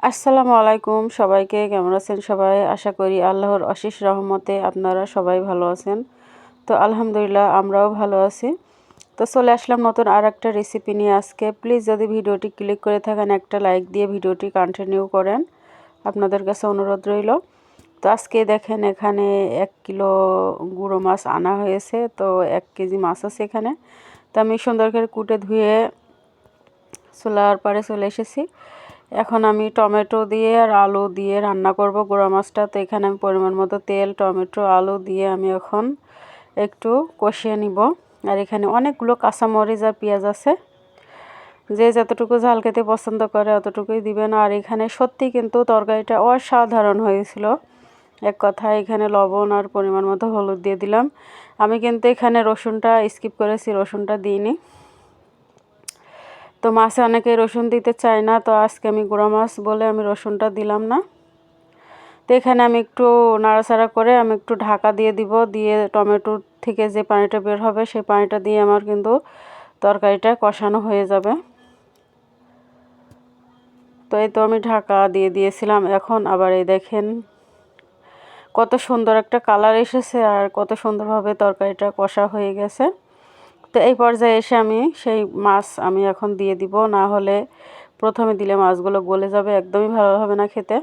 আসসালামু আলাইকুম সবাইকে, কেমন আছেন সবাই? আশা করি আল্লাহর অশেষ রহমতে আপনারা সবাই ভালো আছেন। তো আলহামদুলিল্লাহ আমরাও ভালো আছি। তো চলে আসলাম নতুন আর একটা রেসিপি নিয়ে আজকে। প্লিজ যদি ভিডিওটি ক্লিক করে থাকেন একটা লাইক দিয়ে ভিডিওটি কন্টিনিউ করেন, আপনাদের কাছে অনুরোধ রইল। তো আজকে দেখেন এখানে 1 কিলো গুঁড়ো মাছ আনা হয়েছে। তো 1 কেজি মাছ আছে এখানে। তো আমি সুন্দর করে কুটে ধুয়ে চুলার পাড়ে চলে এসেছি। এখন আমি টমেটো দিয়ে আর আলু দিয়ে রান্না করব গুঁড়া মাছটা। তো এখানে আমি পরিমাণ মতো তেল, টমেটো, আলু দিয়ে আমি এখন একটু কষিয়ে নিব। আর এখানে অনেকগুলো কাঁচামরিচ আর পেঁয়াজ আছে, যে যতটুকু ঝাল খেতে পছন্দ করে অতটুকুই দিবেন। আর এখানে সত্যি কিন্তু তরকারিটা অসাধারণ হয়েছিল। এক কথায় এখানে লবণ আর পরিমাণ মতো হলুদ দিয়ে দিলাম। আমি কিন্তু এখানে রসুনটা স্কিপ করেছি, রসুনটা দিইনি। তো মাছে অনেকে রসুন দিতে চায় না, তো আজকে আমি গুঁড়া মাছ বলে আমি রসুনটা দিলাম না। তো এখানে আমি একটু নাড়াচাড়া করে আমি একটু ঢাকা দিয়ে দিব। দিয়ে টমেটোর থেকে যে পানিটা বের হবে সেই পানিটা দিয়ে আমার কিন্তু তরকারিটা কষানো হয়ে যাবে। তো এই তো আমি ঢাকা দিয়ে দিয়েছিলাম। এখন আবার এই দেখেন কত সুন্দর একটা কালার এসেছে আর কত সুন্দরভাবে তরকারিটা কষা হয়ে গেছে। তো এই পর্যায়ে এসে আমি সেই মাছ আমি এখন দিয়ে দিব, না হলে প্রথমে দিলে মাছগুলো গলে যাবে, একদমই ভালো হবে না খেতে।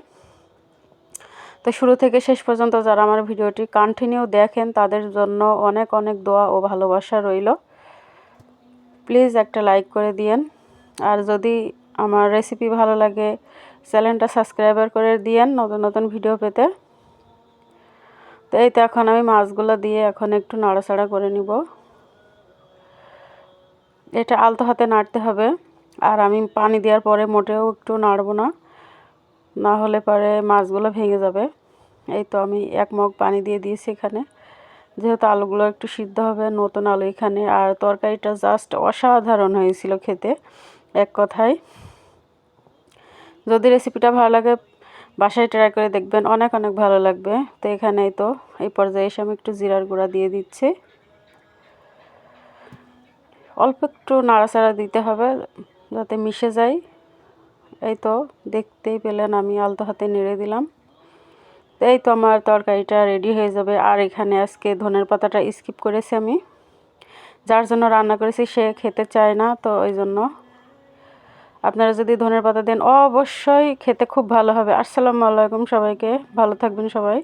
তো শুরু থেকে শেষ পর্যন্ত যারা আমার ভিডিওটি কন্টিনিউ দেখেন তাদের জন্য অনেক অনেক দোয়া ও ভালোবাসা রইল। প্লিজ একটা লাইক করে দিয়েন। আর যদি আমার রেসিপি ভালো লাগে চ্যানেলটা সাবস্ক্রাইবার করে দিয়েন নতুন নতুন ভিডিও পেতে। তো এই তো এখন আমি মাছগুলো দিয়ে এখন একটু নাড়াচাড়া করে নিব। এটা আলতো হাতে নাড়তে হবে। আর আমি পানি দেওয়ার পরে মোটেও একটু নাড়ব না, না হলে পরে মাছগুলো ভেঙে যাবে। এই তো আমি 1 মগ পানি দিয়ে দিয়েছি এখানে, যেহেতু আলুগুলো একটু সিদ্ধ হবে, নতুন আলু এখানে। আর তরকারিটা জাস্ট অসাধারণ হয়েছিল খেতে, এক কথায়। যদি রেসিপিটা ভালো লাগে বাসায় ট্রাই করে দেখবেন, অনেক অনেক ভালো লাগবে। তো এখানেই তো এই পর্যায়ে এসে আমি একটু জিরার গুঁড়া দিয়ে দিচ্ছি। অল্প একটু নাড়াচাড়া দিতে হবে যাতে মিশে যায়। এই তো দেখতেই পেলেন আমি আলতো হাতে নেড়ে দিলাম। তো এই তো আমার তরকারিটা রেডি হয়ে যাবে। আর এখানে আজকে ধনের পাতাটা স্কিপ করেছি আমি, যার জন্য রান্না করেছি সে খেতে চায় না, তো ওই জন্য। আপনারা যদি ধনের পাতা দেন অবশ্যই খেতে খুব ভালো হবে। আসসালামু আলাইকুম সবাইকে, ভালো থাকবেন সবাই।